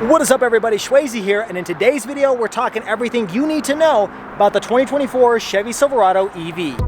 What is up, everybody? SchwayZ here, and in today's video we're talking everything you need to know about the 2024 Chevy Silverado EV.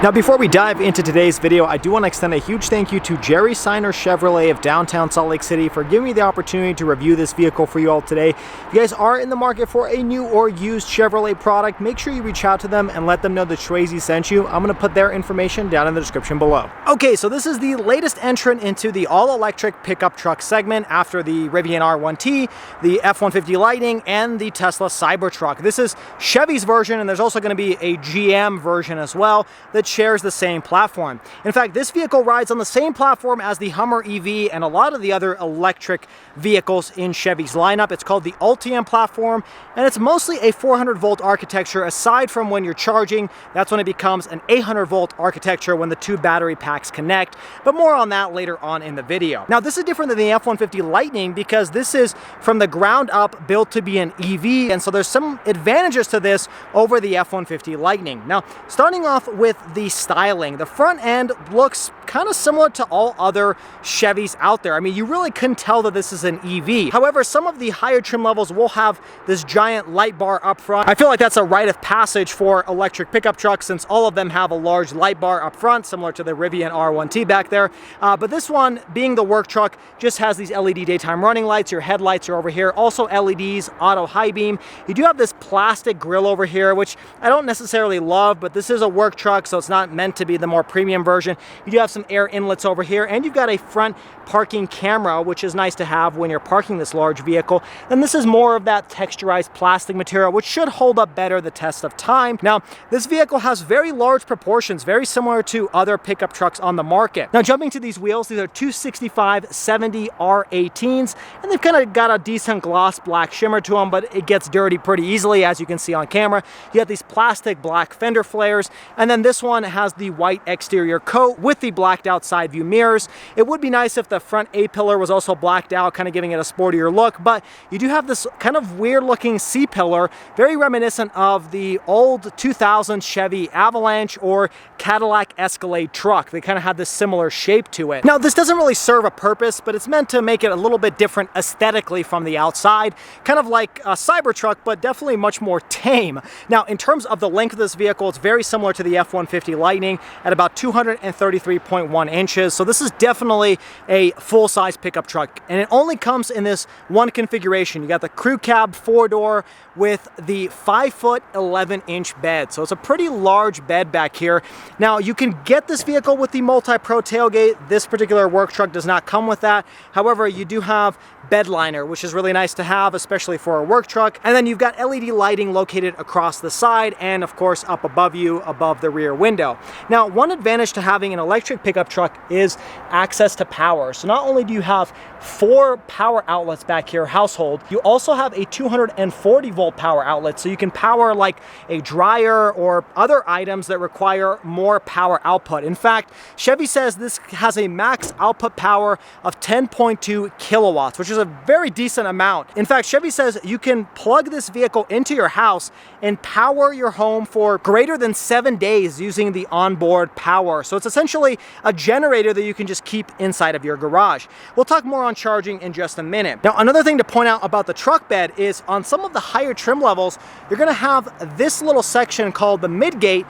Now, before we dive into today's video, I do want to extend a huge thank you to Jerry Seiner Chevrolet of downtown Salt Lake City for giving me the opportunity to review this vehicle for you all today. If you guys are in the market for a new or used Chevrolet product, make sure you reach out to them and let them know that SchwayZ sent you. I'm going to put their information down in the description below. Okay, so this is the latest entrant into the all-electric pickup truck segment after the Rivian R1T, the F-150 Lightning, and the Tesla Cybertruck. This is Chevy's version, and there's also going to be a GM version as well that shares the same platform. In fact, this vehicle rides on the same platform as the Hummer EV and a lot of the other electric vehicles in Chevy's lineup. It's called the Ultium platform, and it's mostly a 400-volt architecture aside from when you're charging. That's when it becomes an 800-volt architecture when the two battery packs connect, but more on that later on in the video. Now, this is different than the F-150 Lightning because this is from the ground up built to be an EV, and so there's some advantages to this over the F-150 Lightning. Now, starting off with the styling, the front end looks kind of similar to all other Chevys out there. I mean, you really couldn't tell that this is an EV. However, some of the higher trim levels will have this giant light bar up front. I feel like that's a rite of passage for electric pickup trucks since all of them have a large light bar up front, similar to the Rivian R1T back there. But this one, being the work truck, just has these LED daytime running lights. Your headlights are over here. Also LEDs, auto high beam. You do have this plastic grille over here, which I don't necessarily love, but this is a work truck, so it's not meant to be the more premium version. You do have some air inlets over here, and you've got a front parking camera, which is nice to have when you're parking this large vehicle. And this is more of that texturized plastic material, which should hold up better the test of time. Now, this vehicle has very large proportions, very similar to other pickup trucks on the market. Now, jumping to these wheels, these are 265/70 R18s, and they've kind of got a decent gloss black shimmer to them, but it gets dirty pretty easily, as you can see on camera. You have these plastic black fender flares, and then this one has the white exterior coat with the blacked out side view mirrors. It would be nice if the front A-pillar was also blacked out, kind of giving it a sportier look, but you do have this kind of weird looking C-pillar, very reminiscent of the old 2000 Chevy Avalanche or Cadillac Escalade truck. They kind of had this similar shape to it. Now, this doesn't really serve a purpose, but it's meant to make it a little bit different aesthetically from the outside, kind of like a Cybertruck, but definitely much more tame. Now, in terms of the length of this vehicle, it's very similar to the F-150 Lightning at about 233.1 inches. So this is definitely a full-size pickup truck, and it only comes in this one configuration. You got the crew cab 4-door with the 5-foot 11-inch bed. So it's a pretty large bed back here. Now, you can get this vehicle with the multi-pro tailgate. This particular work truck does not come with that. However, you do have bed liner, which is really nice to have, especially for a work truck. And then you've got LED lighting located across the side and, of course, up above you, above the rear window. Now, one advantage to having an electric pickup truck is access to power. So not only do you have 4 power outlets back here, household, you also have a 240-volt power outlet, so you can power like a dryer or other items that require more power output. In fact, Chevy says this has a max output power of 10.2 kilowatts, which is a very decent amount. In fact, Chevy says you can plug this vehicle into your house and power your home for greater than 7 days using the onboard power. So it's essentially a generator that you can just keep inside of your garage. We'll talk more on charging in just a minute. Now, another thing to point out about the truck bed is on some of the higher trim levels, you're going to have this little section called the midgate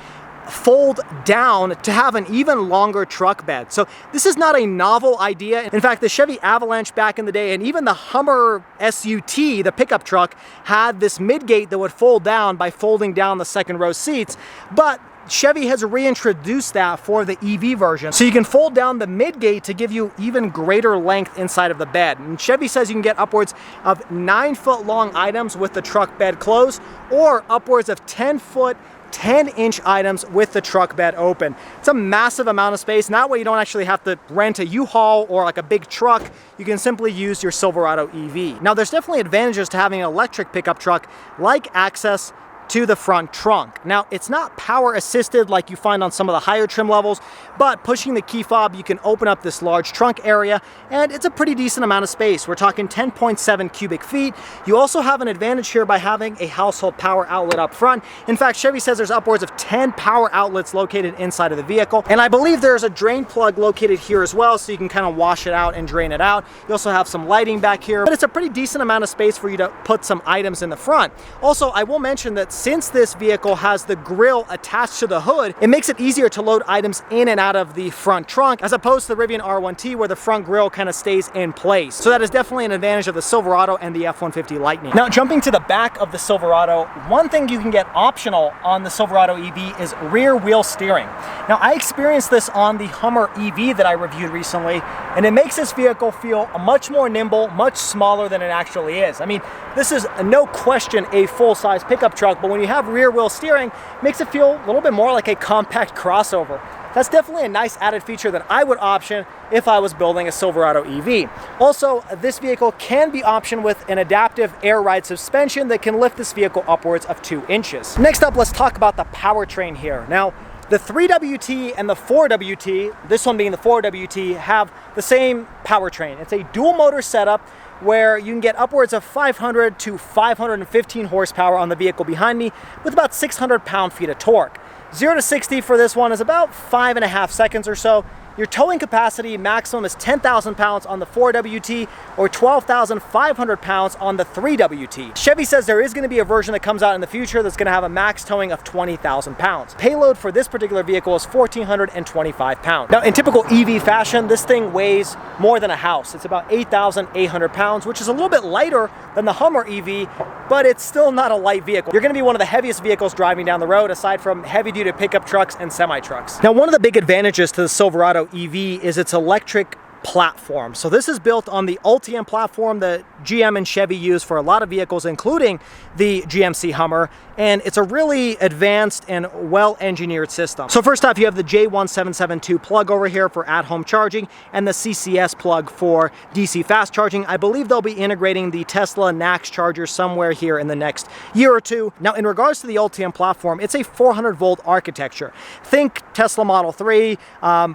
fold down to have an even longer truck bed. So this is not a novel idea. In fact, the Chevy Avalanche back in the day and even the Hummer SUT, the pickup truck, had this midgate that would fold down by folding down the second row seats, but Chevy has reintroduced that for the EV version. So you can fold down the midgate to give you even greater length inside of the bed. And Chevy says you can get upwards of 9-foot long items with the truck bed closed, or upwards of 10-foot 10-inch items with the truck bed open. It's a massive amount of space, and that way you don't actually have to rent a U-Haul or like a big truck. You can simply use your Silverado EV. Now, there's definitely advantages to having an electric pickup truck, like access to the front trunk. Now, it's not power assisted like you find on some of the higher trim levels, but pushing the key fob, you can open up this large trunk area, and it's a pretty decent amount of space. We're talking 10.7 cubic feet. You also have an advantage here by having a household power outlet up front. In fact, Chevy says there's upwards of 10 power outlets located inside of the vehicle, and I believe there's a drain plug located here as well, so you can kind of wash it out and drain it out. You also have some lighting back here, but it's a pretty decent amount of space for you to put some items in the front. Also, I will mention that since this vehicle has the grille attached to the hood, it makes it easier to load items in and out of the front trunk, as opposed to the Rivian R1T where the front grille kind of stays in place. So that is definitely an advantage of the Silverado and the F-150 Lightning. Now, jumping to the back of the Silverado, one thing you can get optional on the Silverado EV is rear wheel steering. Now, I experienced this on the Hummer EV that I reviewed recently, and it makes this vehicle feel much more nimble, much smaller than it actually is. I mean, this is no question a full-size pickup truck, but when you have rear wheel steering, it makes it feel a little bit more like a compact crossover. That's definitely a nice added feature that I would option if I was building a Silverado EV. Also, this vehicle can be optioned with an adaptive air ride suspension that can lift this vehicle upwards of 2 inches. Next up, let's talk about the powertrain here. Now, the 3WT and the 4WT, this one being the 4WT, have the same powertrain. It's a dual motor setup where you can get upwards of 500 to 515 horsepower on the vehicle behind me with about 600 pound-feet of torque. 0 to 60 for this one is about 5.5 seconds or so. Your towing capacity maximum is 10,000 pounds on the 4WT or 12,500 pounds on the 3WT. Chevy says there is going to be a version that comes out in the future that's going to have a max towing of 20,000 pounds. Payload for this particular vehicle is 1,425 pounds. Now, in typical EV fashion, this thing weighs more than a house. It's about 8,800 pounds, which is a little bit lighter than the Hummer EV, but it's still not a light vehicle. You're going to be one of the heaviest vehicles driving down the road, aside from heavy-duty pickup trucks and semi-trucks. Now, one of the big advantages to the Silverado EV is its electric platform. So this is built on the Ultium platform that GM and Chevy use for a lot of vehicles, including the GMC Hummer, and it's a really advanced and well-engineered system. So first off, you have the J1772 plug over here for at-home charging and the CCS plug for DC fast charging. I believe they'll be integrating the Tesla NACS charger somewhere here in the next year or two. Now, in regards to the Ultium platform, it's a 400-volt architecture. Think Tesla Model 3,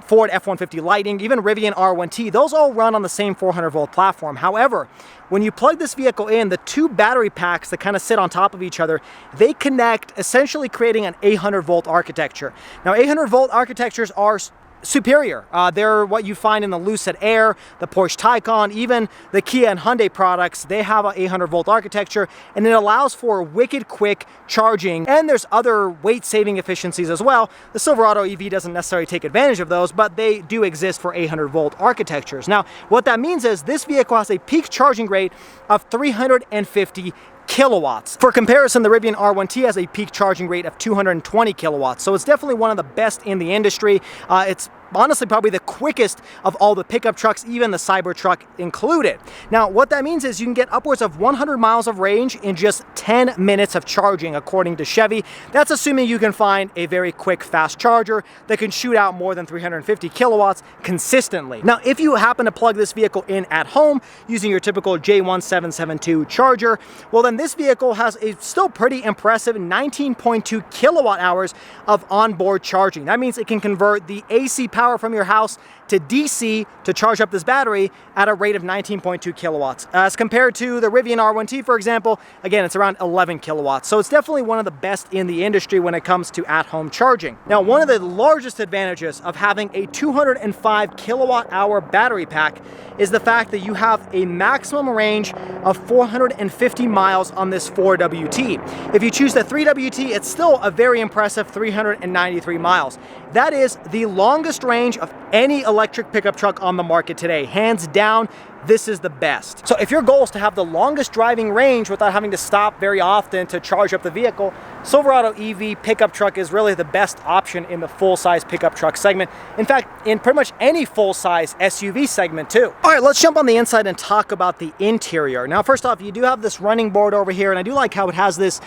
Ford F-150 Lightning, even Rivian R1T. Those all run on the same 400-volt platform. However, when you plug this vehicle in, the two battery packs that kind of sit on top of each other, they connect, essentially creating an 800-volt architecture. Now, 800-volt architectures are superior. They're what you find in the Lucid Air, the Porsche Taycan, even the Kia and Hyundai products. They have an 800-volt architecture, and it allows for wicked quick charging, and there's other weight-saving efficiencies as well. The Silverado EV doesn't necessarily take advantage of those, but they do exist for 800-volt architectures. Now, what that means is this vehicle has a peak charging rate of 350 kilowatts. For comparison, the Rivian R1T has a peak charging rate of 220 kilowatts. So it's definitely one of the best in the industry. It's honestly probably the quickest of all the pickup trucks, even the Cybertruck included. Now, what that means is you can get upwards of 100 miles of range in just 10 minutes of charging, according to Chevy. That's assuming you can find a very quick, fast charger that can shoot out more than 350 kilowatts consistently. Now, if you happen to plug this vehicle in at home using your typical J1772 charger, well, then this vehicle has a still pretty impressive 19.2 kilowatt hours of onboard charging. That means it can convert the AC power from your house to DC to charge up this battery at a rate of 19.2 kilowatts. As compared to the Rivian R1T, for example, again, it's around 11 kilowatts. So it's definitely one of the best in the industry when it comes to at-home charging. Now, one of the largest advantages of having a 205 kilowatt hour battery pack is the fact that you have a maximum range of 450 miles on this 4WT. If you choose the 3WT, it's still a very impressive 393 miles. That is the longest range of any electric pickup truck on the market today. Hands down, this is the best. So if your goal is to have the longest driving range without having to stop very often to charge up the vehicle, Silverado EV pickup truck is really the best option in the full-size pickup truck segment. In fact, in pretty much any full-size SUV segment too. All right, let's jump on the inside and talk about the interior. Now, first off, you do have this running board over here, and I do like how it has this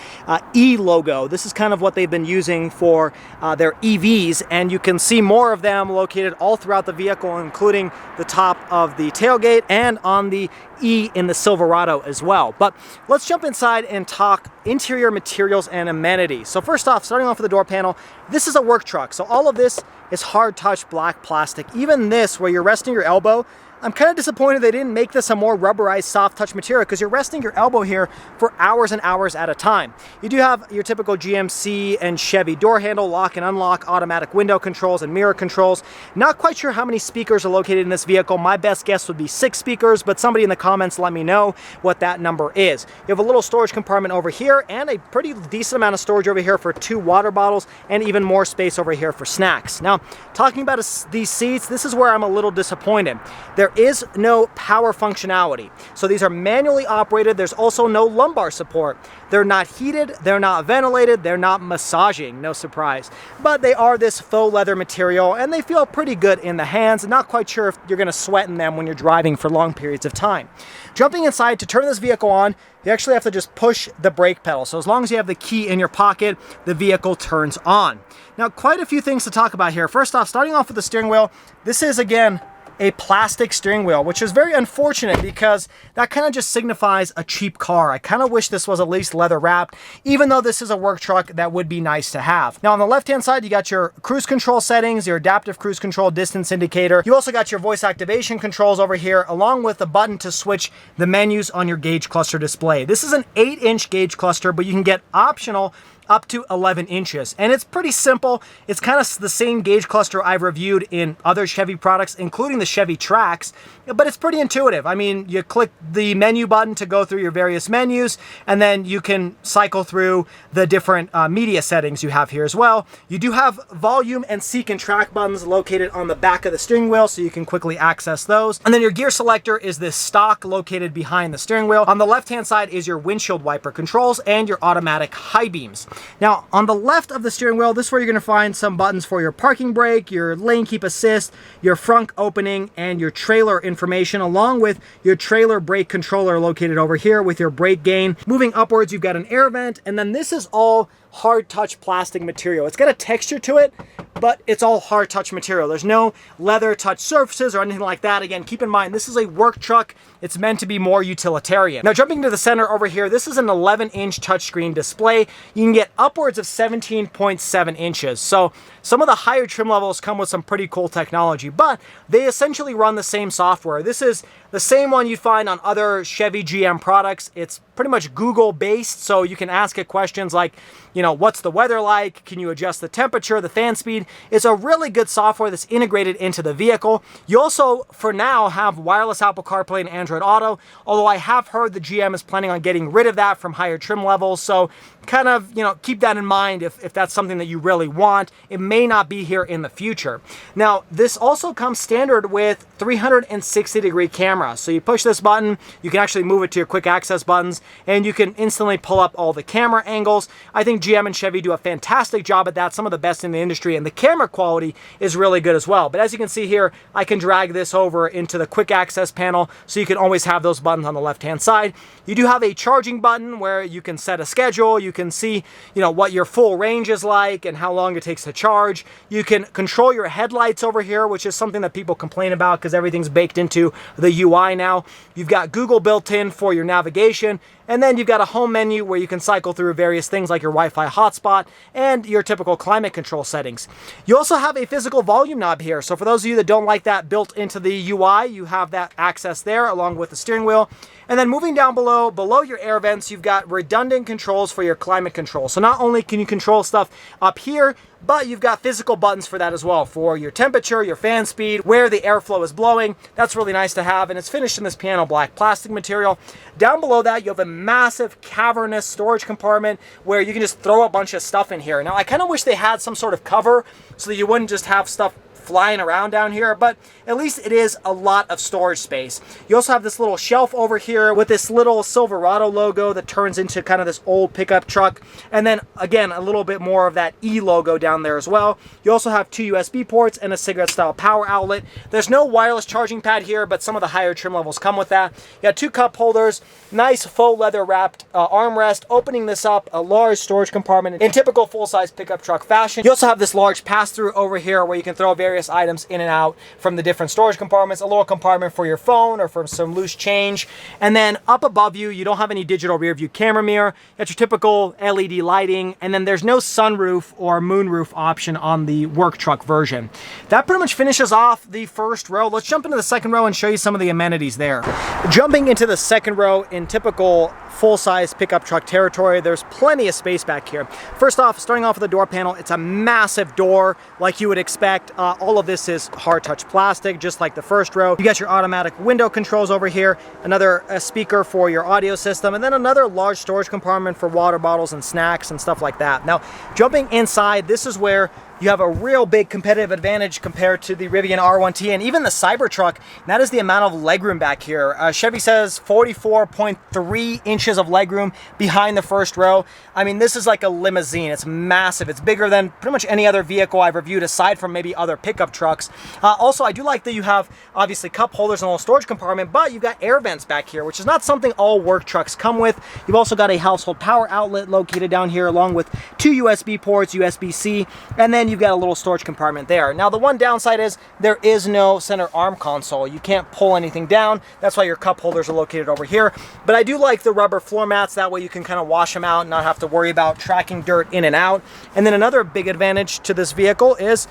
E logo. This is kind of what they've been using for their EVs, and you can see more of them located all throughout the vehicle, including the top of the tailgate and and on the E in the Silverado as well. But let's jump inside and talk interior materials and amenities. So first off, starting off with the door panel, this is a work truck. So all of this is hard touch black plastic. Even this, where you're resting your elbow, I'm kind of disappointed they didn't make this a more rubberized soft touch material, because you're resting your elbow here for hours and hours at a time. You do have your typical GMC and Chevy door handle, lock and unlock, automatic window controls and mirror controls. Not quite sure how many speakers are located in this vehicle. My best guess would be 6 speakers, but somebody in the comments let me know what that number is. You have a little storage compartment over here and a pretty decent amount of storage over here for 2 water bottles, and even more space over here for snacks. Now, talking about these seats, this is where I'm a little disappointed. There is no power functionality. So these are manually operated. There's also no lumbar support. They're not heated, they're not ventilated, they're not massaging, no surprise. But they are this faux leather material, and they feel pretty good in the hands. Not quite sure if you're gonna sweat in them when you're driving for long periods of time. Jumping inside, to turn this vehicle on, you actually have to just push the brake pedal. So as long as you have the key in your pocket, the vehicle turns on. Now, quite a few things to talk about here. First off, starting off with the steering wheel, this is, again, a plastic steering wheel, which is very unfortunate because that kind of just signifies a cheap car. I kind of wish this was at least leather wrapped, even though this is a work truck. That would be nice to have. Now on the left hand side, you got your cruise control settings, your adaptive cruise control distance indicator. You also got your voice activation controls over here, along with a button to switch the menus on your gauge cluster display. This is an 8-inch gauge cluster, but you can get optional up to 11 inches. And it's pretty simple. It's kind of the same gauge cluster I've reviewed in other Chevy products, including the Chevy Trax, but it's pretty intuitive. I mean, you click the menu button to go through your various menus, and then you can cycle through the different media settings you have here as well. You do have volume and seek and track buttons located on the back of the steering wheel, so you can quickly access those. And then your gear selector is this stock located behind the steering wheel. On the left-hand side is your windshield wiper controls and your automatic high beams. Now, on the left of the steering wheel, this is where you're going to find some buttons for your parking brake, your lane keep assist, your front opening, and your trailer information, along with your trailer brake controller located over here with your brake gain. Moving upwards, you've got an air vent, and then this is all hard touch plastic material. It's got a texture to it, but it's all hard touch material. There's no leather touch surfaces or anything like that. Again, keep in mind, this is a work truck. It's meant to be more utilitarian. Now, jumping to the center over here, this is an 11-inch touchscreen display. You can get upwards of 17.7 inches. So some of the higher trim levels come with some pretty cool technology, but they essentially run the same software. This is the same one you find on other Chevy GM products. It's pretty much Google based, so you can ask it questions like, you know, what's the weather like? Can you adjust the temperature, the fan speed? It's a really good software that's integrated into the vehicle. You also, for now, have wireless Apple CarPlay and Android Auto, although I have heard the GM is planning on getting rid of that from higher trim levels, so kind of, you know, keep that in mind if that's something that you really want. It may not be here in the future. Now, this also comes standard with 360-degree camera. So you push this button, you can actually move it to your quick access buttons, and you can instantly pull up all the camera angles. I think GM and Chevy do a fantastic job at that, some of the best in the industry, and the camera quality is really good as well. But as you can see here, I can drag this over into the quick access panel, so you can always have those buttons on the left-hand side. You do have a charging button where you can set a schedule. You can see, you know, what your full range is like and how long it takes to charge. You can control your headlights over here, which is something that people complain about because everything's baked into the UI now. You've got Google built in for your navigation, and then you've got a home menu where you can cycle through various things like your Wi-Fi hotspot and your typical climate control settings. You also have a physical volume knob here. So for those of you that don't like that built into the UI, you have that access there along with the steering wheel. And then moving down below your air vents, you've got redundant controls for your climate control. So not only can you control stuff up here, but you've got physical buttons for that as well, for your temperature, your fan speed, where the airflow is blowing. That's really nice to have, and it's finished in this piano black plastic material. Down below that, you have a massive cavernous storage compartment where you can just throw a bunch of stuff in here. Now, I kind of wish they had some sort of cover so that you wouldn't just have stuff flying around down here, but at least it is a lot of storage space. You also have this little shelf over here with this little Silverado logo that turns into kind of this old pickup truck, and then again a little bit more of that E logo down there as well. You also have 2 USB ports and a cigarette style power outlet. There's no wireless charging pad here, but some of the higher trim levels come with that. You got 2 cup holders, nice faux leather wrapped armrest. Opening this up, a large storage compartment in typical full-size pickup truck fashion. You also have this large passenger pass-through over here where you can throw various items in and out from the different storage compartments, a little compartment for your phone or for some loose change. And then up above you, you don't have any digital rear view camera mirror. That's your typical LED lighting. And then there's no sunroof or moonroof option on the work truck version. That pretty much finishes off the first row. Let's jump into the second row and show you some of the amenities there. Jumping into the second row in typical full-size pickup truck territory, there's plenty of space back here. First off, starting off with the door panel, it's a massive door like you would expect. All of this is hard touch plastic, just like the first row. You got your automatic window controls over here, another speaker for your audio system, and then another large storage compartment for water bottles and snacks and stuff like that. Now, jumping inside, this is where you have a real big competitive advantage compared to the Rivian R1T and even the Cybertruck. And that is the amount of legroom back here. Chevy says 44.3 inches of legroom behind the first row. I mean, this is like a limousine. It's massive. It's bigger than pretty much any other vehicle I've reviewed aside from maybe other pickup trucks. Also, I do like that you have obviously cup holders and a little storage compartment, but you've got air vents back here, which is not something all work trucks come with. You've also got a household power outlet located down here along with 2 USB ports, USB-C, and then you've got a little storage compartment there. Now, the one downside is there is no center arm console. You can't pull anything down. That's why your cup holders are located over here. But I do like the rubber floor mats. That way you can kind of wash them out and not have to worry about tracking dirt in and out. And then another big advantage to this vehicle is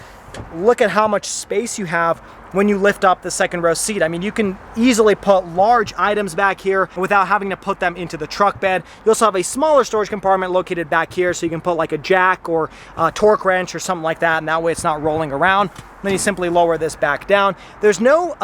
look at how much space you have when you lift up the second row seat. I mean, you can easily put large items back here without having to put them into the truck bed. You also have a smaller storage compartment located back here, so you can put like a jack or a torque wrench or something like that, and that way it's not rolling around. Then you simply lower this back down. There's no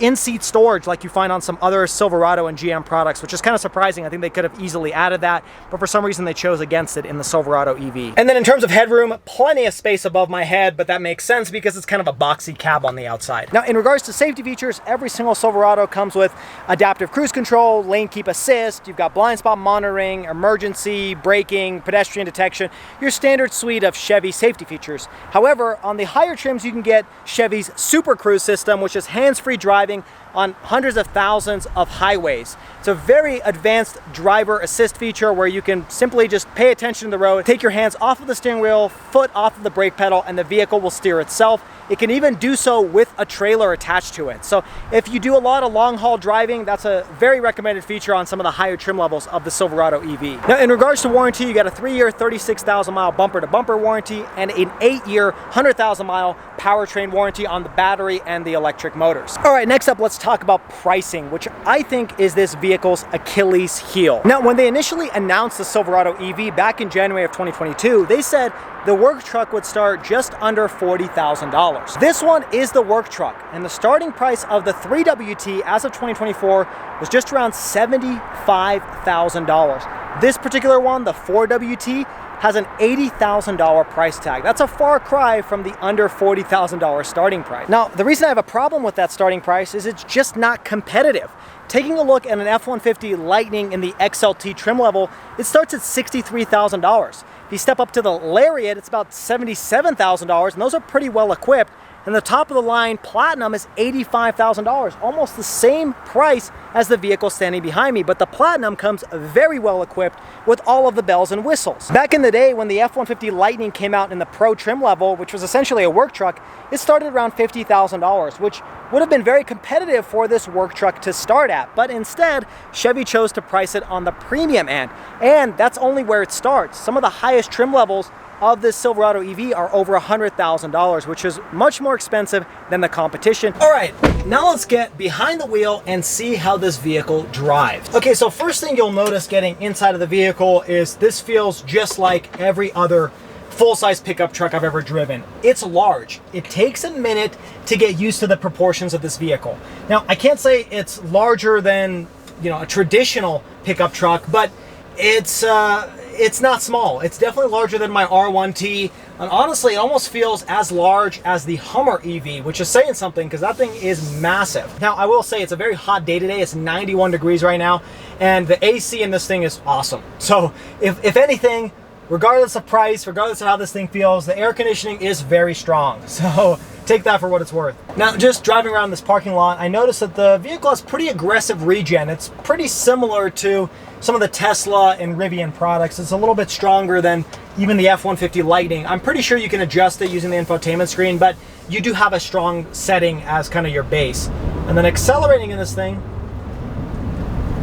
in-seat storage like you find on some other Silverado and GM products, which is kind of surprising. I think they could have easily added that, but for some reason they chose against it in the Silverado EV. And then in terms of headroom, plenty of space above my head, but that makes sense because it's kind of a boxy cab on the outside. Now, in regards to safety features, every single Silverado comes with adaptive cruise control, lane keep assist, you've got blind spot monitoring, emergency braking, pedestrian detection, your standard suite of Chevy safety features. However, on the higher trims, you can get Chevy's Super Cruise system, which is hands-free driving on hundreds of thousands of highways. It's a very advanced driver assist feature where you can simply just pay attention to the road, take your hands off of the steering wheel, foot off of the brake pedal, and the vehicle will steer itself. It can even do so with a trailer attached to it. So if you do a lot of long haul driving, that's a very recommended feature on some of the higher trim levels of the Silverado EV. Now, in regards to warranty, you got a 3-year, 36,000 mile bumper to bumper warranty and an 8-year, 100,000 mile powertrain warranty on the battery and the electric motors. All right, next up, let's talk about pricing, which I think is this vehicle's Achilles heel. Now, when they initially announced the Silverado EV back in January of 2022, they said the work truck would start just under $40,000. This one is the work truck, and the starting price of the 3WT as of 2024 was just around $75,000. This particular one, the 4WT, has an $80,000 price tag. That's a far cry from the under $40,000 starting price. Now, the reason I have a problem with that starting price is it's just not competitive. Taking a look at an F-150 Lightning in the XLT trim level, it starts at $63,000. If you step up to the Lariat, it's about $77,000, and those are pretty well equipped. And the top of the line Platinum is $85,000, almost the same price as the vehicle standing behind me, but the Platinum comes very well equipped with all of the bells and whistles. Back in the day when the F-150 Lightning came out in the Pro trim level, which was essentially a work truck, it started around $50,000, which would have been very competitive for this work truck to start at, but instead, Chevy chose to price it on the premium end, and that's only where it starts. Some of the highest trim levels of this Silverado EV are over $100,000, which is much more expensive than the competition. All right, now let's get behind the wheel and see how this vehicle drives. Okay, so first thing you'll notice getting inside of the vehicle is this feels just like every other full-size pickup truck I've ever driven. It's large. It takes a minute to get used to the proportions of this vehicle. Now, I can't say it's larger than, you know, a traditional pickup truck, but it's not small. It's definitely larger than my R1T, and honestly, it almost feels as large as the Hummer EV, which is saying something because that thing is massive. Now, I will say it's a very hot day today. It's 91 degrees right now, and the AC in this thing is awesome. So, if anything, regardless of price, regardless of how this thing feels, the air conditioning is very strong. So take that for what it's worth. Now, just driving around this parking lot, I noticed that the vehicle has pretty aggressive regen. It's pretty similar to some of the Tesla and Rivian products. It's a little bit stronger than even the F-150 Lightning. I'm pretty sure you can adjust it using the infotainment screen, but you do have a strong setting as kind of your base. And then accelerating in this thing,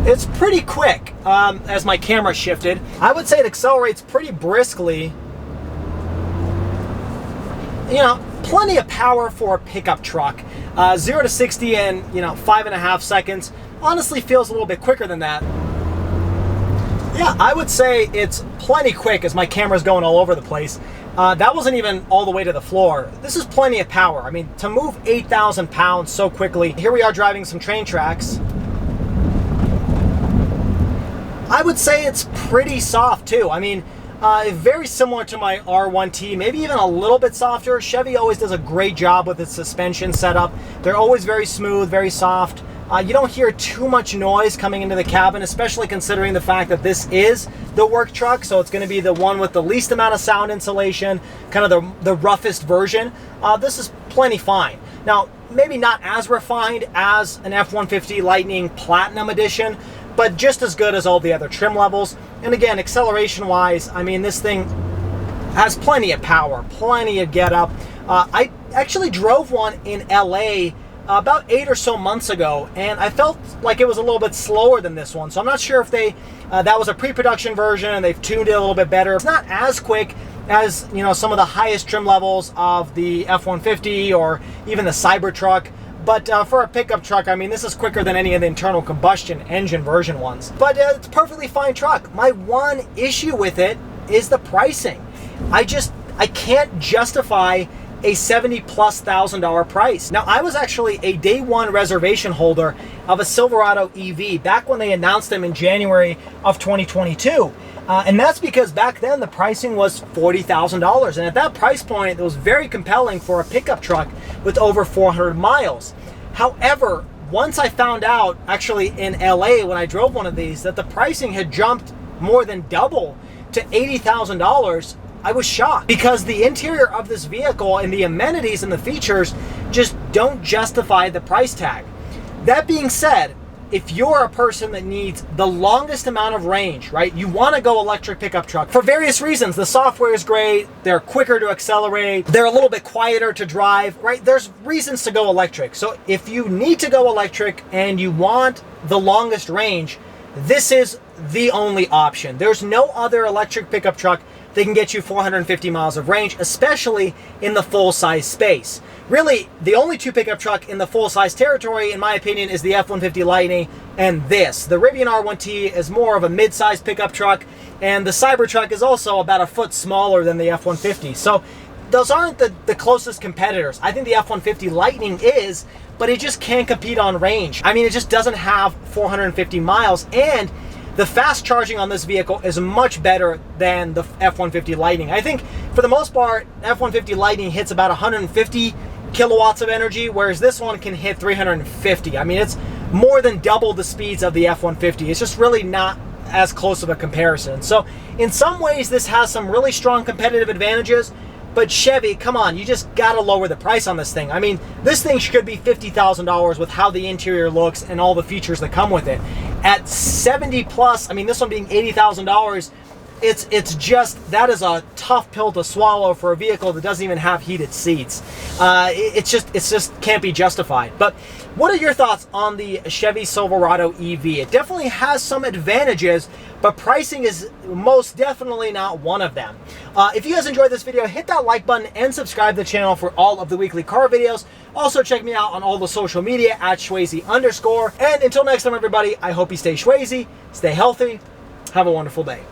it's pretty quick. As my camera shifted, I would say it accelerates pretty briskly. You know, plenty of power for a pickup truck. 0 to 60 in, 5.5 seconds. Honestly feels a little bit quicker than that. Yeah, I would say it's plenty quick as my camera's going all over the place. That wasn't even all the way to the floor. This is plenty of power. I mean, to move 8,000 pounds so quickly. Here we are driving some train tracks. I would say it's pretty soft too. I mean, very similar to my R1T, maybe even a little bit softer. Chevy always does a great job with its suspension setup. They're always very smooth, very soft. You don't hear too much noise coming into the cabin, especially considering the fact that this is the work truck, so it's going to be the one with the least amount of sound insulation, kind of the roughest version. This is plenty fine. Now, maybe not as refined as an F-150 Lightning Platinum Edition, but just as good as all the other trim levels. And again, acceleration-wise, I mean, this thing has plenty of power, plenty of get-up. I actually drove one in LA about 8 or so months ago, and I felt like it was a little bit slower than this one. So I'm not sure if that was a pre-production version and they've tuned it a little bit better. It's not as quick as, some of the highest trim levels of the F-150 or even the Cybertruck. But for a pickup truck, I mean, this is quicker than any of the internal combustion engine version ones. But it's a perfectly fine truck. My one issue with it is the pricing. I can't justify a $70,000+ price. Now, I was actually a day one reservation holder of a Silverado EV back when they announced them in January of 2022. And that's because back then the pricing was $40,000. And at that price point, it was very compelling for a pickup truck with over 400 miles. However, once I found out, actually in LA when I drove one of these, that the pricing had jumped more than double to $80,000, I was shocked, because the interior of this vehicle and the amenities and the features just don't justify the price tag. That being said, if you're a person that needs the longest amount of range, right? You want to go electric pickup truck for various reasons. The software is great. They're quicker to accelerate. They're a little bit quieter to drive, right? There's reasons to go electric. So if you need to go electric and you want the longest range, this is the only option. There's no other electric pickup truck that can get you 450 miles of range, especially in the full-size space. Really, the only two pickup truck in the full-size territory, in my opinion, is the F-150 Lightning and this. The Rivian R1T is more of a mid-size pickup truck, and the Cybertruck is also about a foot smaller than the F-150. So those aren't the closest competitors. I think the F-150 Lightning is, but it just can't compete on range. I mean, it just doesn't have 450 miles, and the fast charging on this vehicle is much better than the F-150 Lightning. I think for the most part, F-150 Lightning hits about 150 kilowatts of energy, whereas this one can hit 350. I mean, it's more than double the speeds of the F-150. It's just really not as close of a comparison. So in some ways, this has some really strong competitive advantages, but Chevy, come on, you just gotta lower the price on this thing. I mean, this thing should be $50,000 with how the interior looks and all the features that come with it. At 70 plus, I mean, this one being $80,000, it's just, that is a tough pill to swallow for a vehicle that doesn't even have heated seats. It just can't be justified. But what are your thoughts on the Chevy Silverado EV? It definitely has some advantages, but pricing is most definitely not one of them. If you guys enjoyed this video, hit that like button and subscribe to the channel for all of the weekly car videos. Also, check me out on all the social media at SchwayZ_. And until next time, everybody, I hope you stay SchwayZ, stay healthy, have a wonderful day.